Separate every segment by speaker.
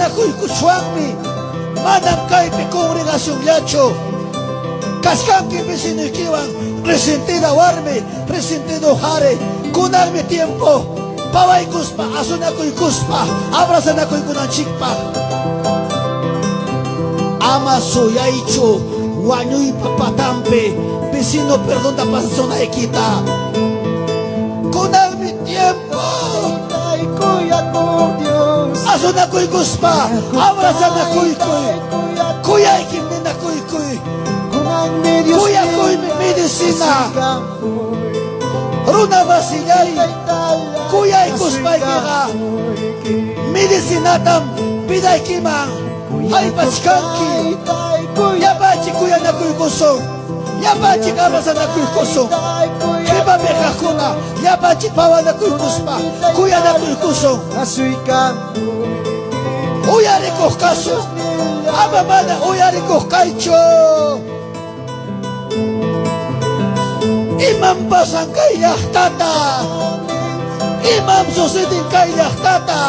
Speaker 1: Asanakuy kuchwangmi manam kaypi congregación yacho kaskanki vecinikiwan resentida warmi resentido jare kunanmi tiempo pawaykuspa asunakuykuspa abrazanakuykunanchikpa ama suyaychu wañuypa patampi vecino perdonta pasasunayquita kunanmi tiempo asunakuykuspa abrazanakuykuy kuyaykim ninakuykuy kuyakuymi medicina runa masillay kuyaykuspaykiqa medicinatam pidaykiman haypachkanki yapachi kuyanakuykusun yapachi abrazanakuykusun qhipa meqaqkuna yapachi pawanakuykuspa kuyanakuykusun uyarikuq kasun ama mana uyarikuq kaychu imam pasan kay llaqtata imam sucedin kay llaqtata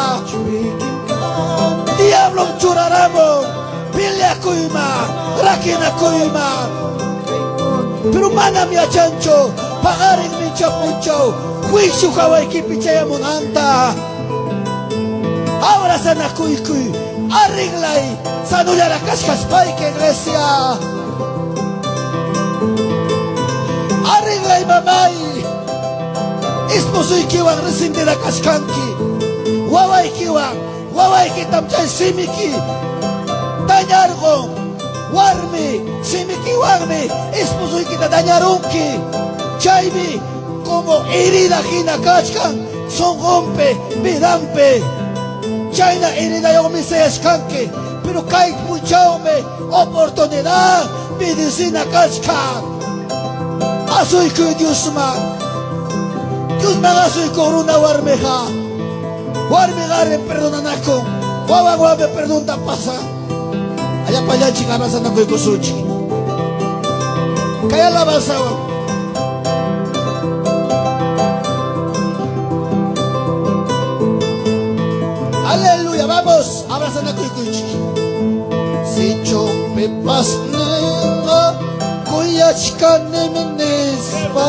Speaker 1: diablom churaramun peleakuyman rakinakuyman pero manam yachanchu paqarin minchapunchaw juicio qawaykipi chayamunanta abrazanakuykuy arreglay sanullara kashkashpayki iglesia arreglay mamay esposuykiwan resentida kashkanki wawaykitam chay simiki dañarqon warmi simikiwanmi esposuykita dañarunki chaymi como herida hina kachkan sonqonpi vidanpi chayna heridayuqmi sayashkanki pero kay punchawmi oportunidad medicina kachkan asuykuy Diosman asuykuq runa warmiqa warmiqarin perdonanakun wawan perdonta pasan allapallanchik abrazanakuykusunchik kay alabanzawan aleluya vamos abrazanakuykunchik sichunpi pasninqa kuyachkanimi nispa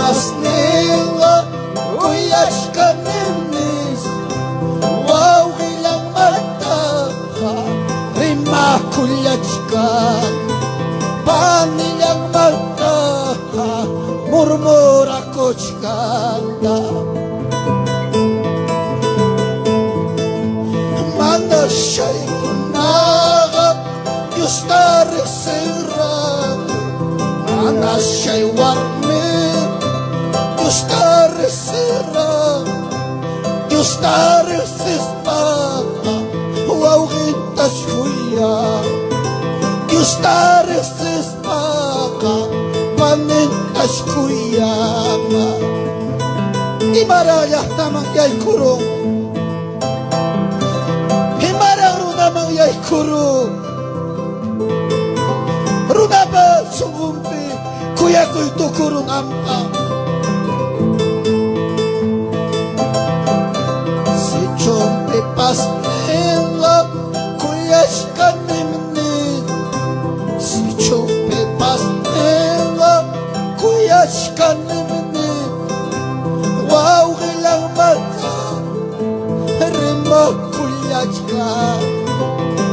Speaker 1: pasninga kuyachkanemis wow hilang mata rima kuyachka panilang mata murmura kochkanda manda siya'y kunagap Diyos tarik sirang mana siya'y warmi Dios tarik sispa wow hintas kuya Dios tarik sispa panintas kuya imarayah namang yay kurong himarang namang yay kurong runaba sungumpi kuya ko'y tukurong ampang pasninga kuyachkanimi si chupi pasninga kuyachkanimi wow hilang mata rima kuyachka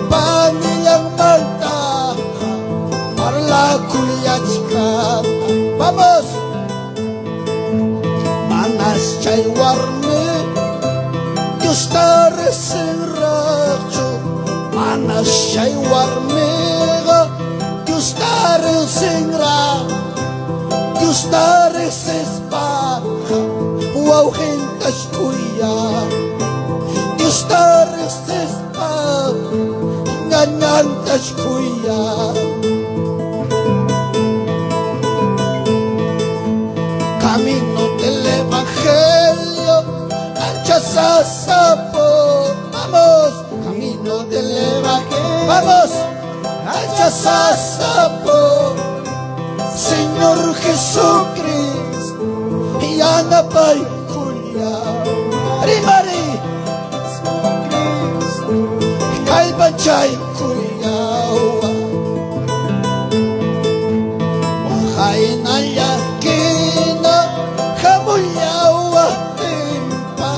Speaker 1: panilang mata parla kuyachka vamos manas chay warmi Dios tarik sirracho manas chay warmiga Dios tarik singra Dios tarik sispa wow hintas kuya Dios tarik sispa nga Anyantas kuya camino del evangelio ancha sasapo. Vamos, camino del evangelio, vamos, ancha sasapo. Señor Jesucristo yana pay kuya rimari kalbanchay kuyawa wahaina yakina kamuyawa timpa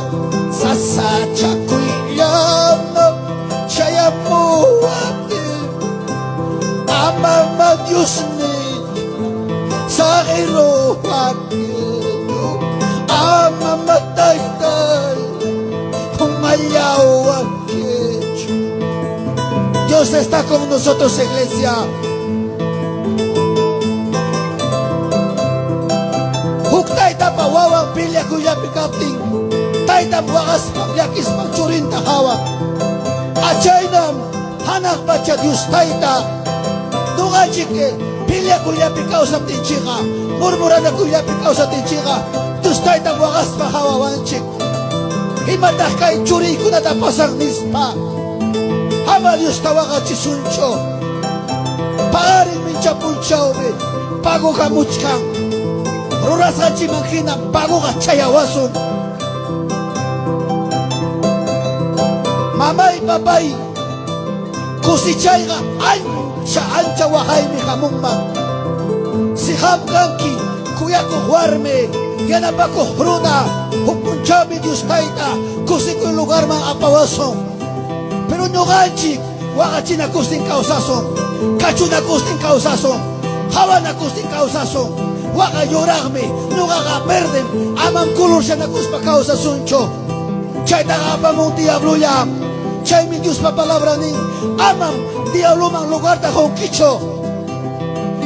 Speaker 1: sasacha kuyama chayamuati amama Dios ni sahiro hakido amama taytay humayawa kecho. Dios está con nosotros, iglesia. Huktay tapawawang pilya kuya pikapting. Tay tabuakas paglakis pagchurin tahawa. Achaynam hanak bacha Dios tayta. Dunga chike pilya kuya pikaw sa tinchika. Murmura na kuya pikaw sa tinchika. Dios tayta buakas pahawa wanchik. Himatah kay churi ko na tapasang nispa. Hama Dios tawaga chisuncho. Paaring mincha punchaw be. Pago ka muchkang. Rurasa chimangkina pago ka chayawason. Mamay babay. Kusichay ka ancha wahay mi kamungma. Si hamkanki kuya ko huarme. Yan ba ko hruna. Hupunchaw mi Dios tayta. Kusi ko lugar mga apawason. Pero nyuganchik, wakachi na kusting kausason, kachu na kusting kausason, hawa na kusting kausason, waka yoragme, nyugaka perdem, amam kulur siya na kus pa kausasuncho. Chay tagapa mong diablo yam, chay mi Diyos pa palabra ning, amam diablo mang lugar ta kong kicho.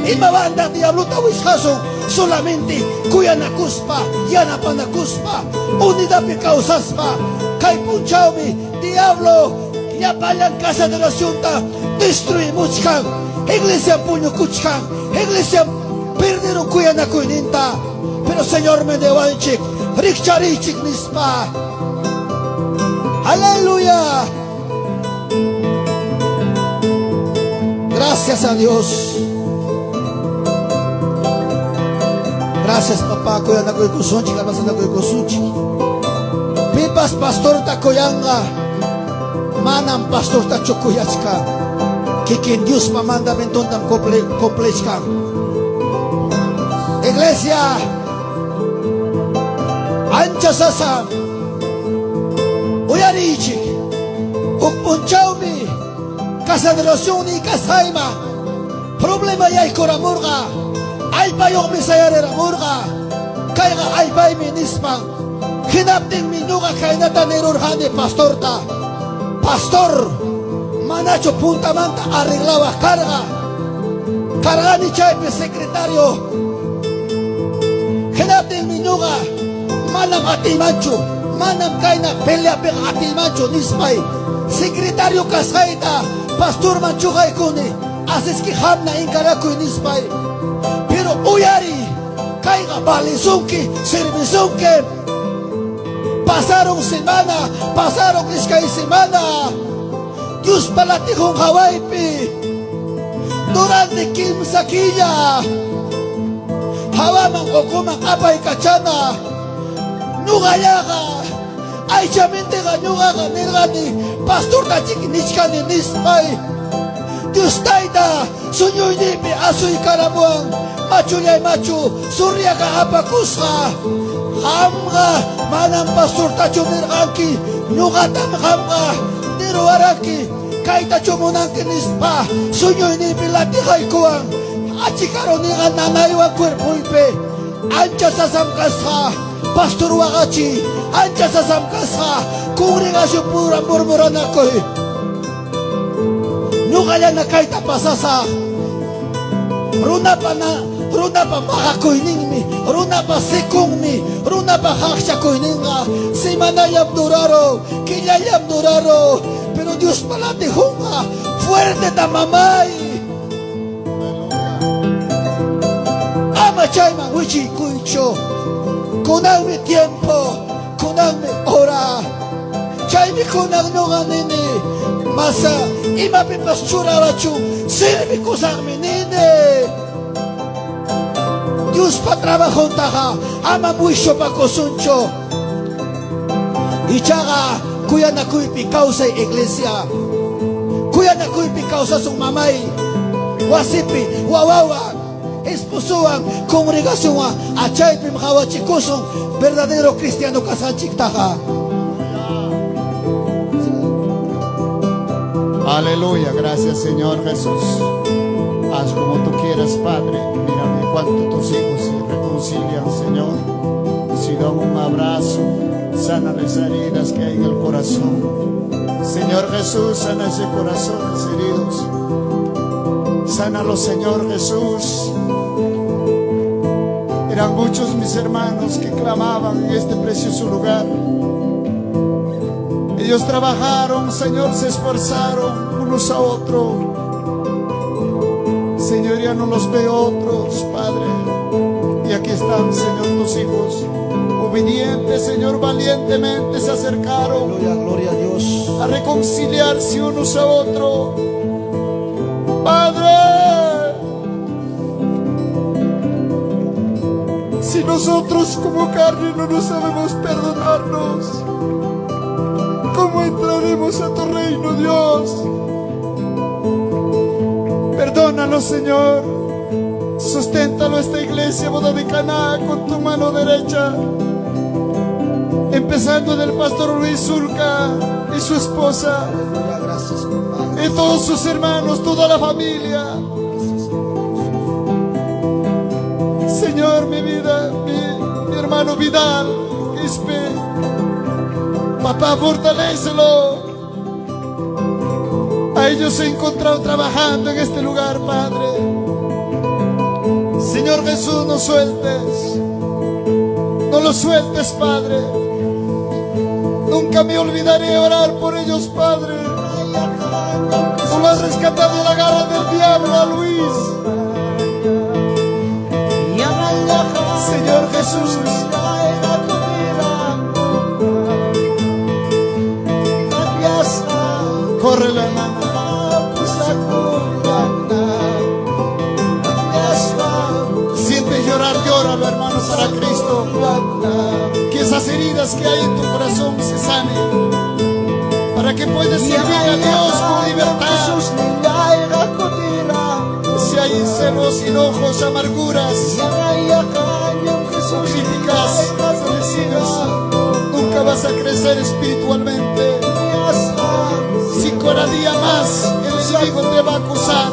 Speaker 1: Imabanda diablo ta wishason, solamente kuya na kuspa, yana pa na kuspa, unida pi kausaspa, kay punchaw mi, diablo, ya palang casa de la Junta, destruimos kang, iglesia puño kuchkang, iglesia perdieron kuya na kuininta, pero Señor me dewanchik, rikcharichik nispa. Aleluya. Gracias a Dios. Gracias papá, kuya na kuy kusunchi, kalbasa na kuy kusunchi. Pipas pastor ta kuyanga. Manam pastor ta chukuyachka. Kikin Dios pa mandamiento tam complechka. Iglesia ancha sasam uyarichik ukpunchawmi kasadrosyon ni kasayma problema yay koramurga ay payok mi sayare ramurga kaya nga ay pay minispang hinapting minuga kay natanirurhani pastor ta. Pastor, manacho punta manta arreglaba carga. Carga ni chaype secretario. Kenapting minuga, manam atimancho, manam kaina pelea pe atimancho nispay. Secretario kasaita, pastor manchugay kuni, ases ki hamna inkaraku nispay. Pero uyari, kaiga balizunki, servizunki. Pasaron semana, pasaron iskay semana. Diyos palati kong hawaipi. Durante kimsakilla. Hawamang okumang apay kachana. Nugayaga. Ay chaminte ka nugaga nirgani. Pastor ta chikinichka ni nispay. Diyos tayta. Sunyoy nipi asoy karabuang. Macho yay macho. Surya ka apakusga. Hamga manam pastor tacho nirganki nugatam hamga niruaraki kay tacho munang kinispa sunyo ni pilati kay kuang achikaro ni nanaywa cuerpoipe ancha sasamkasa pastor wagachi ancha sasamkasa kuri gasyo pura murmura na koy nugaya na kay tapasasa runa pa makakoyningmi, runa pa sekungmi, runa pa hakshakoyninga, simana yam duraro, kila yam duraro, pero Dios palate hunga, fuerte ta mamay. Ama chayman wichi kuicho. Kunangmi tiempo, kunangmi hora. Chaymi kunang nunga nini. Masa ima pipas churarachu. Sirvi kusangmi nini. Dios pa trabajo taja. Ama muisho pa kosuncho. Ichaga kuya na kuipi causa iglesia. Kuya na kuipi causa sung mamay. Wasipi, wawawa. Esposuan, congregación, achay pimhawachikusong verdadero cristiano kasanchiktaja.
Speaker 2: Aleluya, gracias Señor Jesús. Haz como tú quieras, Padre. Mírame cuánto tus hijos se reconcilian, Señor. Si dan un abrazo, sana las heridas que hay en el corazón. Señor Jesús, sana ese corazones heridos. Sánalo, Señor Jesús. Eran muchos mis hermanos que clamaban en este precioso lugar. Ellos trabajaron, Señor, se esforzaron unos a otros. Señor, ya no los veo otros, Padre. Y aquí están, Señor, tus hijos. Obedientes, Señor, valientemente se acercaron.
Speaker 1: Gloria, gloria a Dios.
Speaker 2: A reconciliarse unos a otros. Padre, si nosotros como carne no nos sabemos perdonarnos, ¿cómo entraremos a tu reino, Dios? Perdónanos, Señor. Susténtalo esta iglesia Boda de Caná con tu mano derecha, empezando del pastor Luis Zulca y su esposa,
Speaker 1: Gracias, papá.
Speaker 2: y todos sus hermanos, toda la familia. Señor, mi vida, mi hermano Vidal, Quispe, papá, fortalécelo. A ellos se encontraron trabajando en este lugar, Padre. Señor Jesús, no sueltes, no los sueltes, Padre. Nunca me olvidaré de orar por ellos, Padre. Tú lo has rescatado de la garra del diablo a Luis. Señor Jesús, corre la mano. Siente llorar, llóralo, hermano, para Cristo. Que esas heridas que hay en tu corazón se sanen, para que puedas servir a Dios con libertad. Si hay celos, enojos, amarguras, críticas, nunca vas a crecer espiritualmente. Si cada día más el enemigo te va a acusar,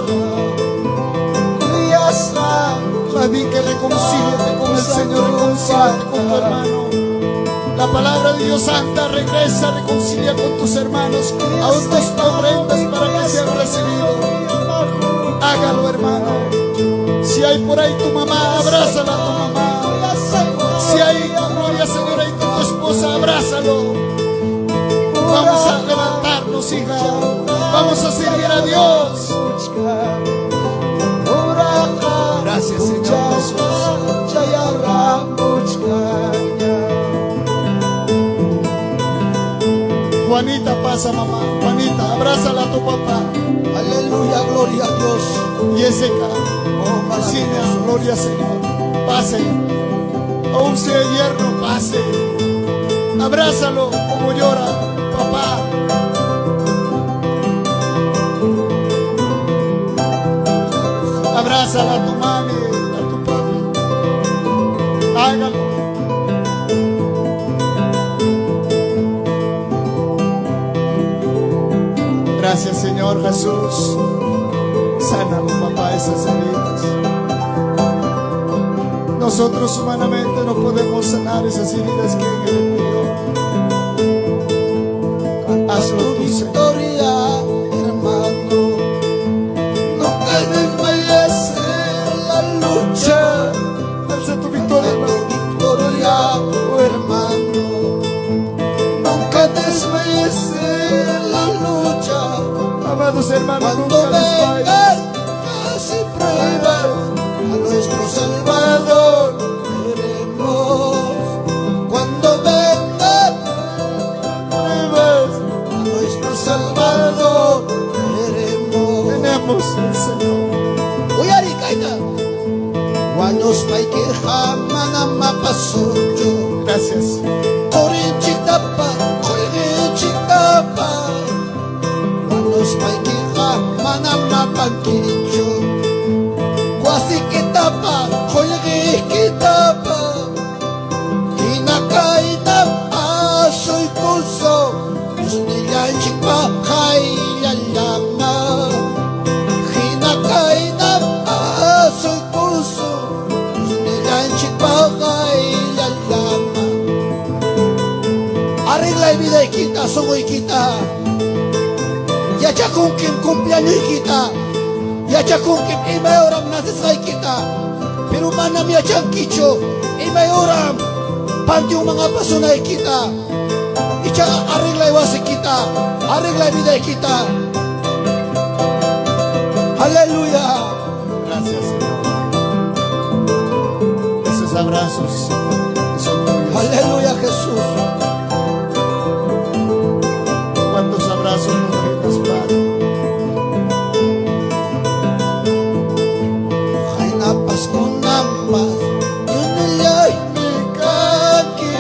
Speaker 2: más bien que reconcíliate con el Señor, reconcíliate con tu hermano. La palabra de Dios Santa regresa, reconcilia con tus hermanos, aún tus ofrendas para que sean recibidos. Hágalo, hermano. Si hay por ahí tu mamá, abrázala a tu mamá. Si hay, gloria Señor, ahí tu esposa, abrázalo. Vamos a levantarnos, hija. Vamos a servir a Dios. Gracias, Señor Jesús. Juanita, pasa, mamá. Juanita, abrázala a tu papá.
Speaker 1: Aleluya, gloria a Dios.
Speaker 2: Jessica, Marcinia, gloria, Señor. Pase. Aún sea yerno, pase. Abrázalo como llora, papá. Abrázala a tu mami, a tu papi. Hágalo. Gracias, Señor Jesús. Sánalo, papá, esas heridas. Nosotros humanamente no podemos sanar esas heridas que hay en el interior. Hazlo tú, Señor.
Speaker 1: Victoria, hermano. Nunca desmayes en la lucha.
Speaker 2: Alza tu victoria, hermano.
Speaker 1: Victoria, oh hermano. Nunca desmayes en la lucha.
Speaker 2: Amados hermanos, nunca
Speaker 1: Manos paikeja manamapasocho.
Speaker 2: Gracias.
Speaker 1: Korinchitapa, korinchitapa. Manos paikeja manamapanquicho. Guasikitapa, koyikitapa. Kinakainap asoy kuso. Sunilanchikpa kailalanga. Kinakainap asoy kuso. Sunilanchikpa kailalanga. Arregla la vida de kita, soy kita. Ya cha con quien cumpleaños kita. Ya cha con quien imayoram naces kita. Pero manam ya chankicho imayoram panti mga pasunay kita. Icha arregla iwasi kita. Arregla la vida de kita. Aleluya.
Speaker 2: Gracias, Señor. Esos abrazos son tuyos.
Speaker 1: Aleluya, Jesús.
Speaker 2: ¿Cuántos abrazos nos brindas, Padre?
Speaker 1: Hainapas con ambas. Yun nila'y mikaki.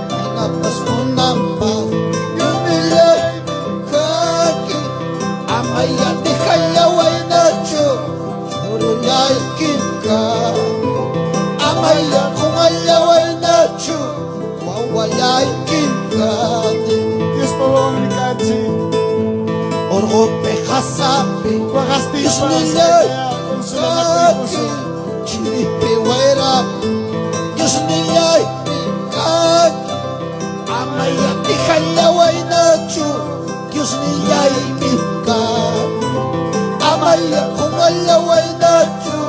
Speaker 1: Hainapas con ambas. Yun nila'y mikaki. Amaya di kalaway na cho. Churulay kinka. Amaya kung alaway na cho. Wawalay kinka.
Speaker 2: Dios por favor, Nicachi.
Speaker 1: Orgo pejasapi.
Speaker 2: Guagastipa,
Speaker 1: Dios nila'y
Speaker 2: Señor, consuela
Speaker 1: mikaki. Chiripi wairap. Diyos nila'y mikaki. Amaya di kalaway na cho. Diyos nila'y mikaki. Amaya kung alaway na cho.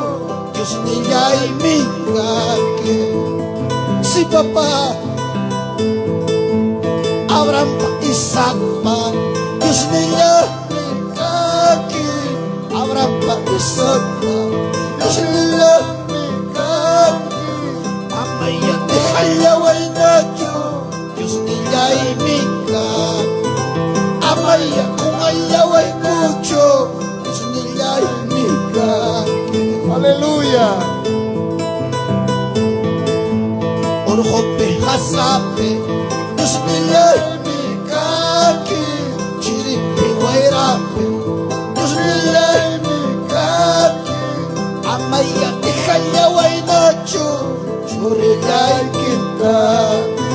Speaker 1: Diyos nila'y mikaki. Si Papa Abraham pa Isaac pa. Diyos nila mikaki. Abraham pa Isaac pa. Diyos nila mikaki. Amaya di kalaway na Diyos. Diyos nila'y mikaki. Amaya kung alaway mucho. Diyos nila'y mikaki.
Speaker 2: Aleluya.
Speaker 1: Orjope hasape. Diyos nila'y mikaki. Chiripi wairape. Diyos nila'y mikaki. Amaya di kalaway na Diyos. Churila'y kitaki.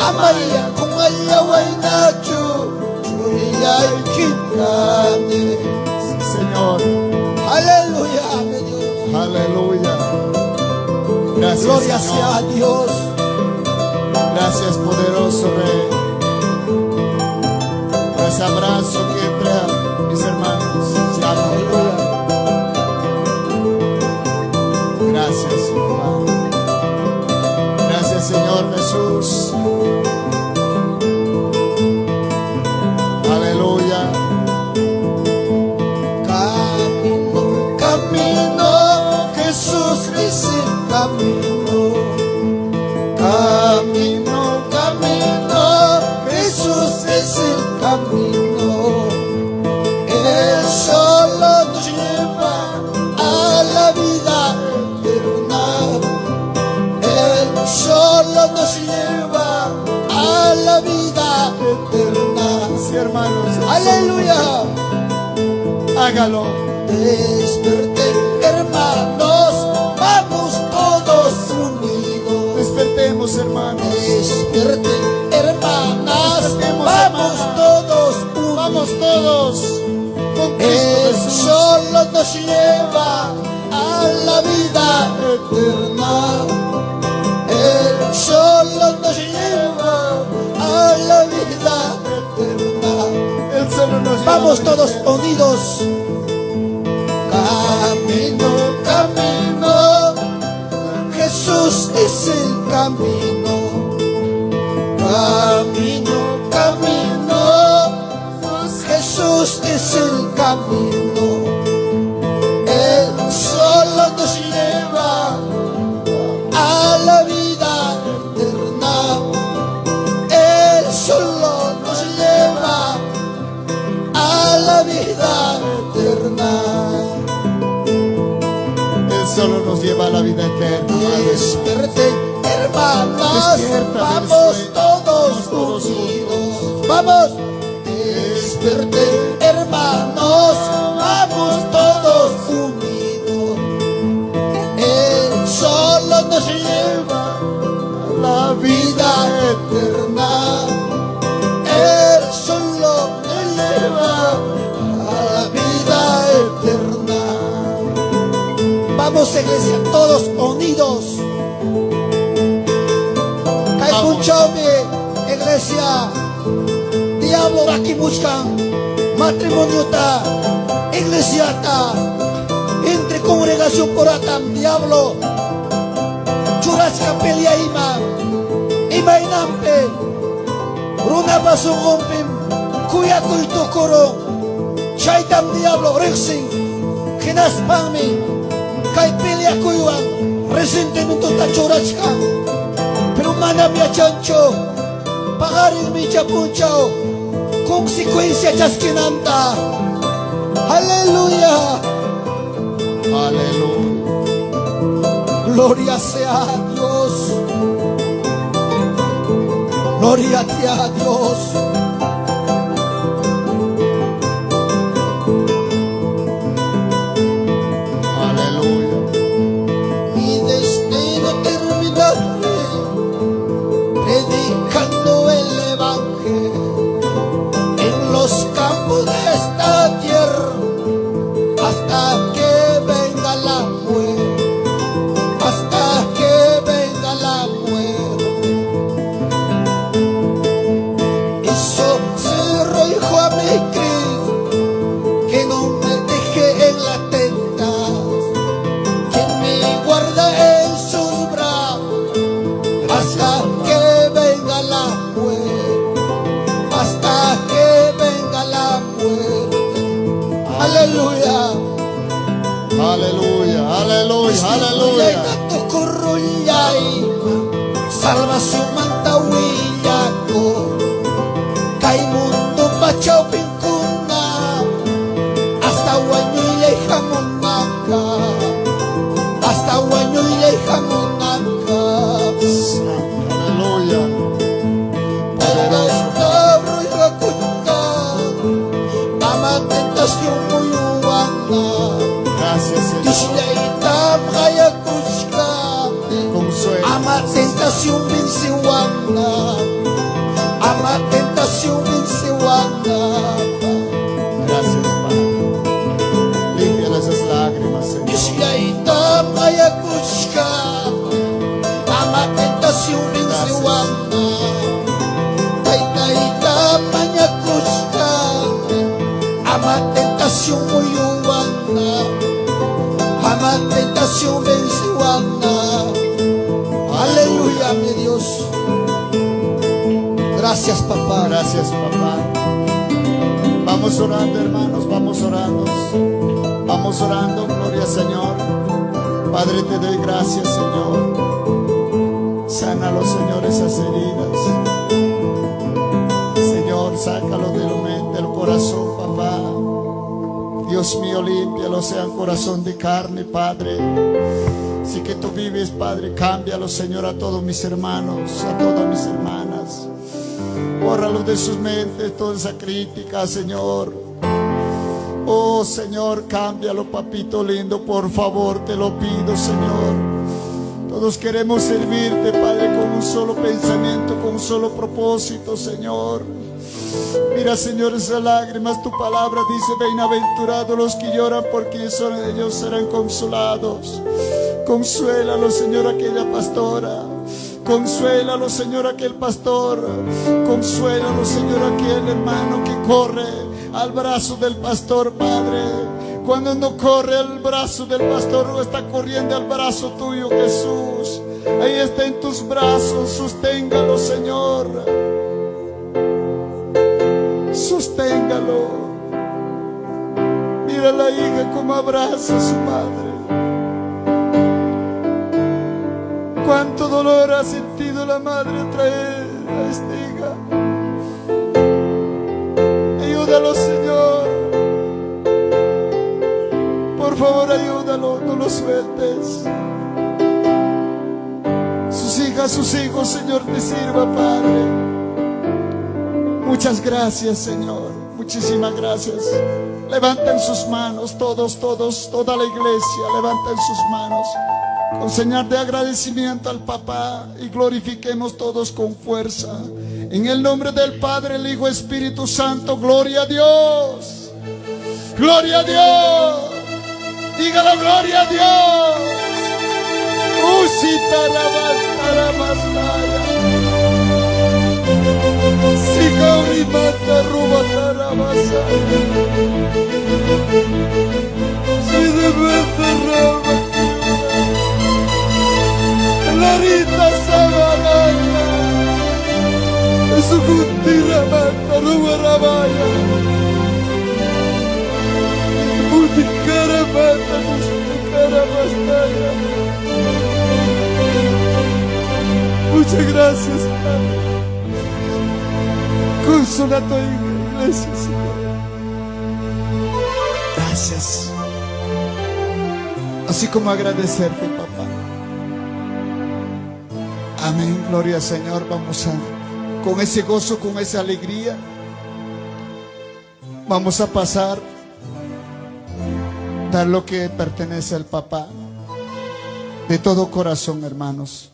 Speaker 1: Amaya kung alaway na Diyos. Churila'y kitaki.
Speaker 2: Sí, Señor.
Speaker 1: Aleluya, mi Dios.
Speaker 2: Aleluya. Gracias,
Speaker 1: Gloria
Speaker 2: Señor.
Speaker 1: sea a Dios.
Speaker 2: Gracias, poderoso Rey. Por ese abrazo que entre a mis hermanos. Se
Speaker 1: Aleluya.
Speaker 2: Gracias, papá. Gracias, Señor Jesús. Aleluya.
Speaker 1: Camino, camino, Jesús es el camino. Camino, camino, Jesús es el camino. Él solo nos lleva a la vida eterna. Él solo nos lleva a la vida eterna.
Speaker 2: Sí, hermanos.
Speaker 1: Aleluya.
Speaker 2: Hágalo.
Speaker 1: Desperten, hermanos, vamos todos unidos.
Speaker 2: Despertemos, hermanos.
Speaker 1: Despierten, hermanas,
Speaker 2: Despertemos,
Speaker 1: vamos
Speaker 2: hermanas.
Speaker 1: todos unidos.
Speaker 2: Vamos todos. Con Cristo
Speaker 1: Él
Speaker 2: Jesús.
Speaker 1: solo nos lleva a la vida eterna. Él solo nos lleva a la vida eterna.
Speaker 2: Él solo nos lleva
Speaker 1: Vamos
Speaker 2: a
Speaker 1: todos
Speaker 2: vencer.
Speaker 1: unidos. Camino, camino, Jesús es el camino. Camino, camino, Jesús es el camino. Él solo nos lleva a la vida eterna. Él solo nos lleva a la vida eterna.
Speaker 2: solo nos lleva a la vida eterna, Padre.
Speaker 1: Desperten, hermanos,
Speaker 2: Despierta del
Speaker 1: vamos
Speaker 2: sueño,
Speaker 1: todos
Speaker 2: todos
Speaker 1: unidos. Vamos. Desperten, hermanos, vamos todos unidos. Él solo nos lleva
Speaker 2: a la
Speaker 1: vida eterna. Él solo nos lleva a la vida eterna. Vamos, iglesia, todos unidos. Kaipunchaume, iglesia. Diablo raki buscan matrimonio ta, iglesia ta, entre congregación por atam diablo. Churasca pelea ima inampe, runa baso rompem, kuyako itokoro, chaitam diablo rexing, genas pangme, kai pelea kuyuan, resentimiento ta churasca, pero mana mi chancho, pagarin mi chapunchao, consecuencia chasquinanta. Aleluya.
Speaker 2: Aleluya.
Speaker 1: Gloria sea a Dios. Gloria a Dios.
Speaker 2: Aleluya.
Speaker 1: Mi destino terminaré predicando el evangelio en los campos de esta tierra hasta que venga la muerte, hasta que venga la muerte. Eso cerro hijo a mi Cristo, que no me deje en la tentación, que me guarda en sus brazos hasta que venga la muerte, hasta que venga la muerte. Aleluya.
Speaker 2: Aleluya. Aleluya. Aleluya.
Speaker 1: Salvación manta huillaco, Caimundo pachao pincuna, hasta guaño y lejamonaca, hasta guaño y lejamonaca.
Speaker 2: Aleluya.
Speaker 1: Pero esta ruiga cuenta, ama tentación muy humana.
Speaker 2: Gracias, Señor.
Speaker 1: Disleita maya kushka,
Speaker 2: Consuelo.
Speaker 1: ama tentación vincewana, ama tentación vincewana.
Speaker 2: Gracias, Padre. Limpia esas lágrimas, Señor.
Speaker 1: Disleita maya kushka, ama tentación vincewana. Taitaita maya kushka, ama tentación muy humana, ama tentación vincewana. Aleluya, mi Dios. Gracias, papá.
Speaker 2: Gracias, papá. Vamos orando, hermanos, vamos orando. Vamos orando, gloria al Señor. Padre, te doy gracias, Señor. Sánalo, Señor, esas heridas. Señor, sácalo de la mente, del corazón, papá. Dios mío, límpialo, sea un corazón de carne, Padre. Si que tú vives, Padre, cámbialo, Señor, a todos mis hermanos, a todas mis hermanas. Bórralo de sus mentes, toda esa crítica, Señor. Oh, Señor, cámbialo, papito lindo, por favor, te lo pido, Señor. Todos queremos servirte, Padre, con un solo pensamiento, con un solo propósito, Señor. Mira, Señor, esas lágrimas, tu palabra dice: bienaventurados los que lloran, porque ellos serán consolados. Consuélalo, Señor, aquella pastora. Consuélalo, Señor, aquel pastor. Consuélalo, Señor, aquel hermano que corre al brazo del pastor, Padre. Cuando no corre al brazo del pastor, no está corriendo al brazo tuyo, Jesús. Ahí está en tus brazos, susténgalo, Señor. Susténgalo. Mira la hija como abraza a su madre. Cuánto dolor ha sentido la madre al traer a esta hija. Ayúdalo, Señor. Por Por favor, ayúdalo, no lo sueltes. Sus hijas, sus hijos, Señor, te sirva, Padre. Muchas gracias, Señor. Muchísimas gracias. Levanten sus manos, todos, toda la iglesia, levanten sus manos con señal de agradecimiento al Papá, y glorifiquemos todos con fuerza. En el nombre del Padre, el Hijo, Espíritu Santo, gloria a Dios. Gloria a Dios. Dígalo, gloria a Dios. Larita Sabalaya, Sukutira Mata Rubarabaya, Mutikara Mata Mustikara Bastaya. Muchas gracias, Padre. Consola a tu iglesia, Señor. Gracias. Así como agradecerte, Papá. Amén, gloria al Señor. Vamos a, con ese gozo, con esa alegría, vamos a pasar, dar lo que pertenece al Papá, de todo corazón, hermanos.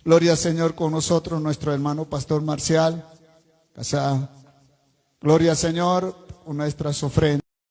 Speaker 2: Gloria al Señor con nosotros, nuestro hermano Pastor Marcial. Gloria al Señor con nuestras ofrendas.